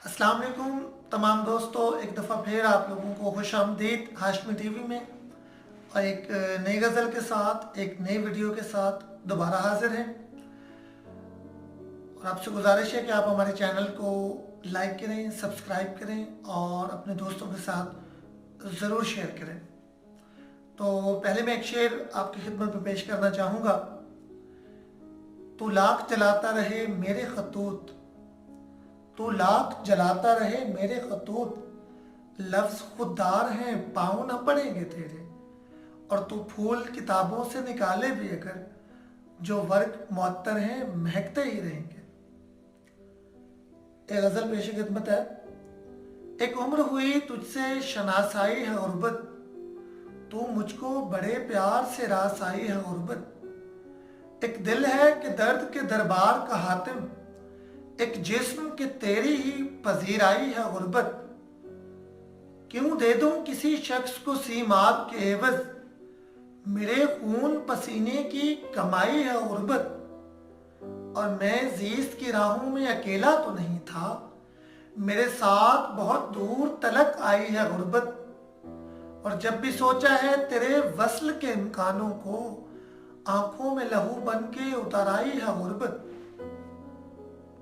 अस्सलाम वालेकुम तमाम दोस्तों, एक दफ़ा फिर आप लोगों को खुशामदीद हाशमी टीवी में। और एक नई गज़ल के साथ, एक नई वीडियो के साथ दोबारा हाजिर हैं। और आपसे गुजारिश है कि आप हमारे चैनल को लाइक करें, सब्सक्राइब करें और अपने दोस्तों के साथ ज़रूर शेयर करें। तो पहले मैं एक शेर आपकी खिदमत में पेश करना चाहूँगा। तू लाख जलाता रहे मेरे खतूत, तू लाख जलाता रहे मेरे खतूत, लफ्ज खुददार हैं पाँव न पड़ेंगे तेरे। और तू फूल किताबों से निकाले भी अगर, जो वर्क मुअत्तर हैं महकते ही रहेंगे। एक गजल पेश खिदमत है। एक उम्र हुई तुझसे शनासाई है गुर्बत, तू मुझको बड़े प्यार से रास आई है गुर्बत। एक दिल है कि दर्द के दरबार का हातिम, एक जिस्म के तेरी ही पजीराई है गुर्बत। क्यों दे दूं किसी शख्स को सीमाब के एवज, मेरे खून पसीने की कमाई है गुर्बत। और मैं जीस्त की राहों में अकेला तो नहीं था, मेरे साथ बहुत दूर तलक आई है गुर्बत। और जब भी सोचा है तेरे वस्ल के इम्कानों को, आंखों में लहू बन के उतर आई है गुर्बत।